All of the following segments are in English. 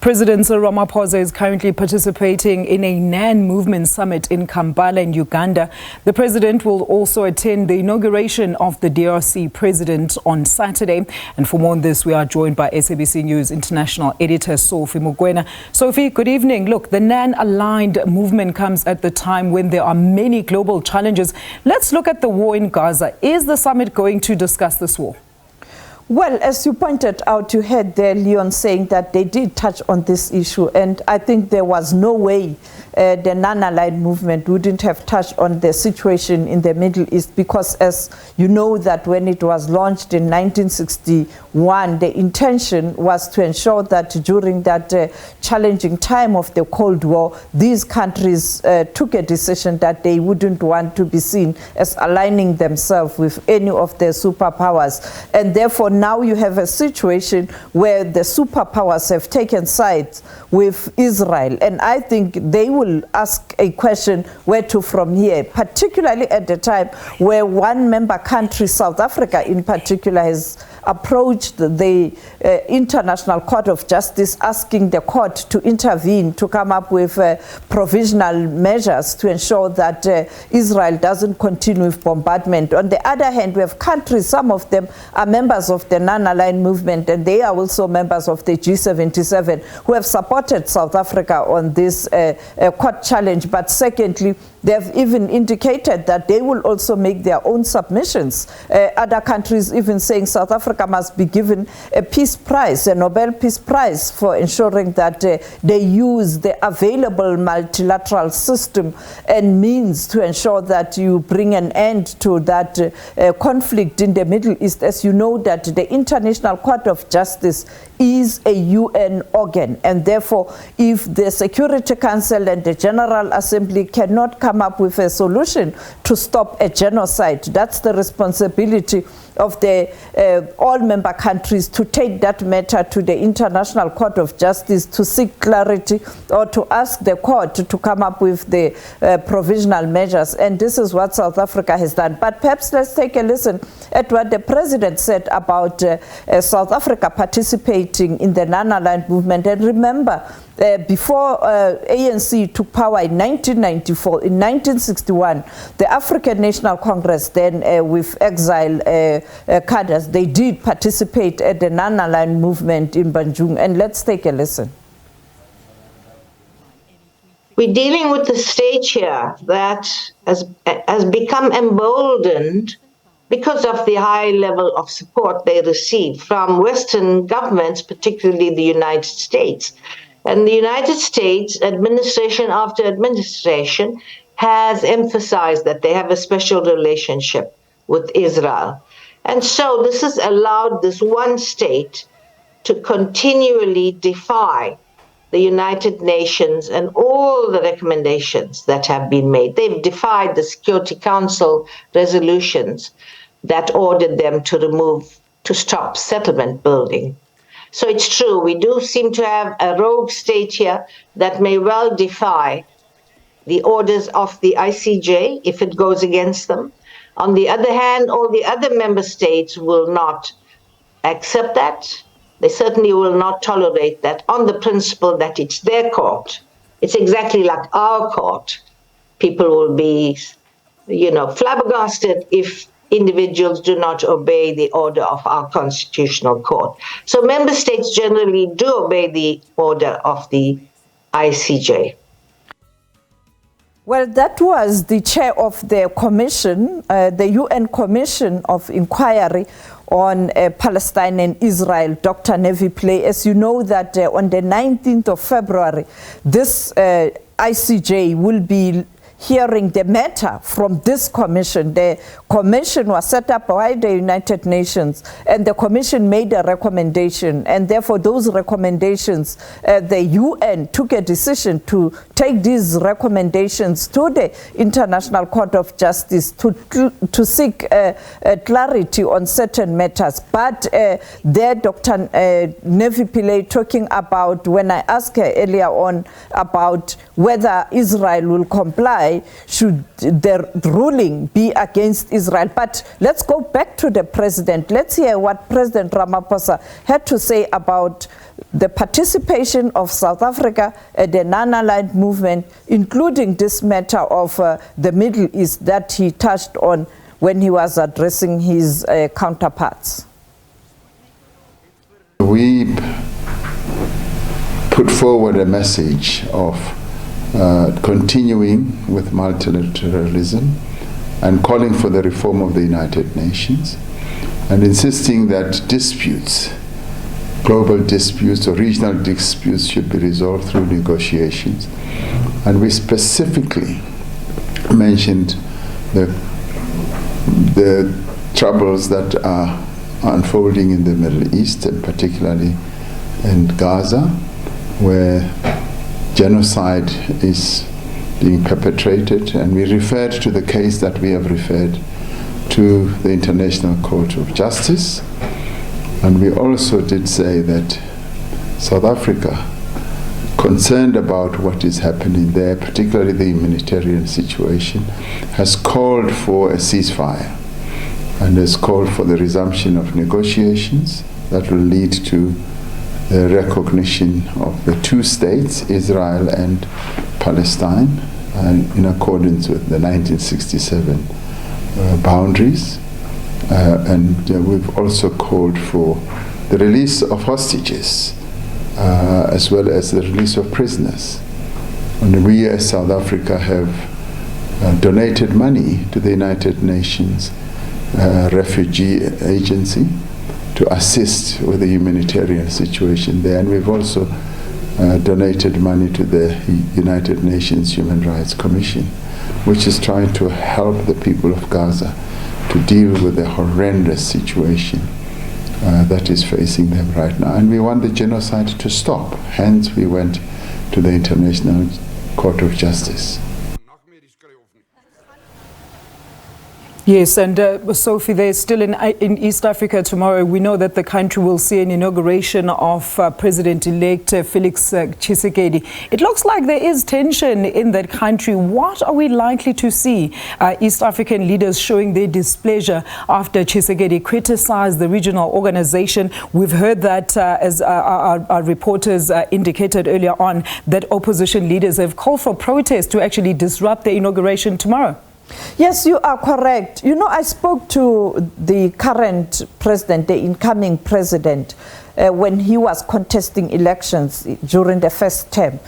President Cyril Ramaphosa is currently participating in a NAN movement summit in Kampala in Uganda. The president will also attend the inauguration of the DRC President on Saturday. And for more on this, we are joined by SABC News International Editor Sophie Mokoena. Sophie, good evening. Look, the NAN-aligned movement comes at the time when there are many global challenges. Let's look at the war in Gaza. Is the summit going to discuss this war? Well, as you pointed out, you heard there Leon saying that they did touch on this issue, and I think there was no way the non-aligned movement wouldn't have touched on the situation in the Middle East, because as you know that when it was launched in 1961, the intention was to ensure that during that challenging time of the Cold War, these countries took a decision that they wouldn't want to be seen as aligning themselves with any of the superpowers, and therefore now you have a situation where the superpowers have taken sides with Israel, and I think they will ask a question where to from here, particularly at the time where one member country, South Africa in particular, has approached the International Court of Justice asking the court to intervene to come up with provisional measures to ensure that Israel doesn't continue with bombardment. On the other hand, we have countries, some of them are members of the non-aligned movement, and they are also members of the G77 who have supported South Africa on this court challenge. But secondly, they have even indicated that they will also make their own submissions. Other countries even saying South Africa must be given a peace prize, a Nobel Peace Prize, for ensuring that they use the available multilateral system and means to ensure that you bring an end to that conflict in the Middle East. As you know, that the International Court of Justice is a UN organ, and therefore if the Security Council and the General Assembly cannot come up with a solution to stop a genocide, that's the responsibility of the all member countries to take that matter to the International Court of Justice to seek clarity or to ask the court to come up with the provisional measures. And this is what South Africa has done. But perhaps let's take a listen at what the president said about South Africa participating in the non-aligned movement. And remember, before ANC took power in 1994, in 1961, the African National Congress, then with exile cadres, they did participate at the non-aligned movement in Banjul. And let's take a listen. We're dealing with a stage here that has become emboldened because of the high level of support they receive from Western governments, particularly the United States. And the United States, administration after administration, has emphasized that they have a special relationship with Israel. And so this has allowed this one state to continually defy the United Nations and all the recommendations that have been made. They've defied the Security Council resolutions that ordered them to stop settlement building. So it's true, we do seem to have a rogue state here that may well defy the orders of the ICJ if it goes against them. On the other hand, all the other member states will not accept that. They certainly will not tolerate that on the principle that it's their court. It's exactly like our court. People will be, flabbergasted if individuals do not obey the order of our constitutional court. So member states generally do obey the order of the ICJ. Well, that was the chair of the commission, the UN Commission of Inquiry on Palestine and Israel, Dr. Nevi Pillay. As you know that on the 19th of February, this ICJ will be hearing the matter from this commission. The commission was set up by the United Nations, and the commission made a recommendation, and therefore those recommendations, the UN took a decision to take these recommendations to the International Court of Justice to seek clarity on certain matters. But there Dr. Nevi Pillay talking about, when I asked her earlier on about whether Israel will comply, should the ruling be against Israel. But let's go back to the president. Let's hear what President Ramaphosa had to say about the participation of South Africa at the non-aligned movement, including this matter of the Middle East that he touched on when he was addressing his counterparts. We put forward a message of continuing with multilateralism and calling for the reform of the United Nations and insisting that disputes, global disputes or regional disputes, should be resolved through negotiations. And we specifically mentioned the troubles that are unfolding in the Middle East, and particularly in Gaza, where genocide is being perpetrated, and we referred to the case that we have referred to the International Court of Justice. And we also did say that South Africa, concerned about what is happening there, particularly the humanitarian situation, has called for a ceasefire and has called for the resumption of negotiations that will lead to the recognition of the two states, Israel and Palestine, in accordance with the 1967 boundaries. And we've also called for the release of hostages, as well as the release of prisoners. And we as South Africa have donated money to the United Nations Refugee Agency to assist with the humanitarian situation there. And we've also donated money to the United Nations Human Rights Commission, which is trying to help the people of Gaza to deal with the horrendous situation that is facing them right now. And we want the genocide to stop. Hence, we went to the International Court of Justice. Yes, and Sophie, they're still in East Africa tomorrow. We know that the country will see an inauguration of President-elect Felix Tshisekedi. It looks like there is tension in that country. What are we likely to see East African leaders showing their displeasure after Tshisekedi criticized the regional organization? We've heard that, as our reporters indicated earlier on, that opposition leaders have called for protests to actually disrupt the inauguration tomorrow. Yes, you are correct. You know, I spoke to the current president, the incoming president, when he was contesting elections during the first term.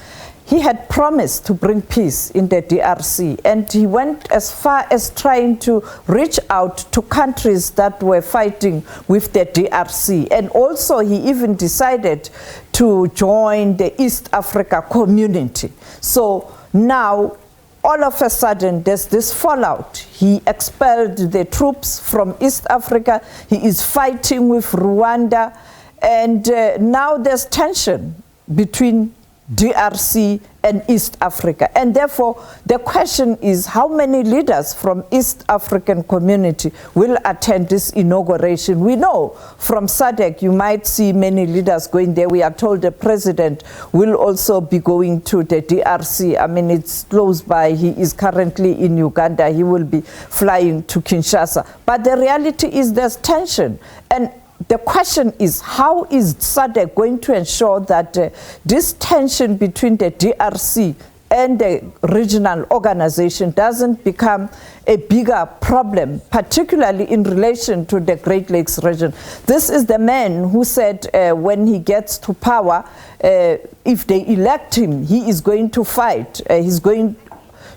He had promised to bring peace in the DRC, and he went as far as trying to reach out to countries that were fighting with the DRC. And also he even decided to join the East Africa community. So now, all of a sudden, there's this fallout. He expelled the troops from East Africa. He is fighting with Rwanda. And now there's tension between DRC and East Africa. And therefore, the question is how many leaders from East African community will attend this inauguration? We know from SADC you might see many leaders going there. We are told the president will also be going to the DRC. I mean, it's close by. He is currently in Uganda. He will be flying to Kinshasa. But the reality is there's tension. And the question is, how is SADC going to ensure that this tension between the DRC and the regional organization doesn't become a bigger problem, particularly in relation to the Great Lakes region? This is the man who said when he gets to power, if they elect him, he is going to fight. He's going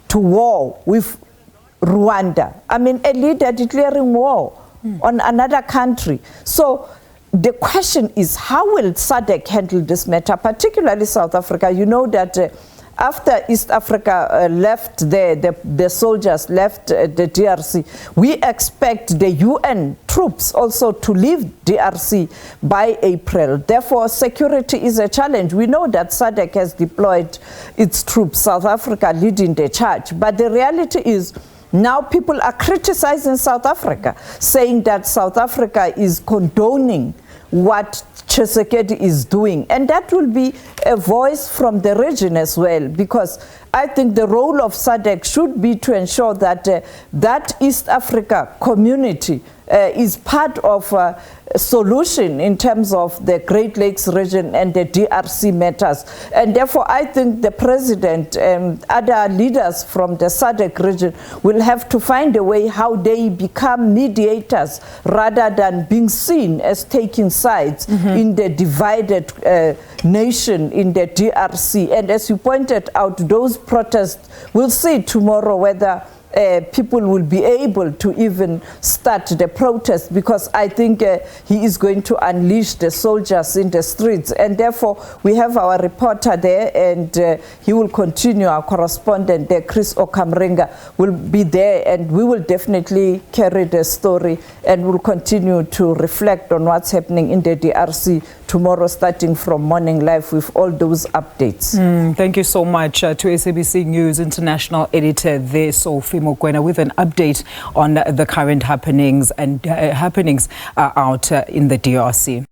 to war with Rwanda. I mean, a leader declaring war on another country. So the question is, how will SADC handle this matter, particularly South Africa? You know that after East Africa left the soldiers left the DRC, we expect the UN troops also to leave DRC by April. Therefore, security is a challenge. We know that SADC has deployed its troops, South Africa leading the charge. But the reality is, now people are criticizing South Africa, saying that South Africa is condoning what Tshisekedi is doing. And that will be a voice from the region as well, because I think the role of SADC should be to ensure that that East Africa community is part of a solution in terms of the Great Lakes region and the DRC matters. And therefore, I think the president and other leaders from the SADC region will have to find a way how they become mediators rather than being seen as taking sides in the divided nation in the DRC. And as you pointed out, those protests, we'll see tomorrow whether people will be able to even start the protest, because I think he is going to unleash the soldiers in the streets. And therefore, we have our reporter there, and he will continue. Our correspondent there, Chris Okamrenga, will be there, and we will definitely carry the story and will continue to reflect on what's happening in the DRC tomorrow, starting from Morning Live with all those updates. Thank you so much to SABC News International Editor there, Sophie Mokoena, with an update on the current happenings out in the DRC.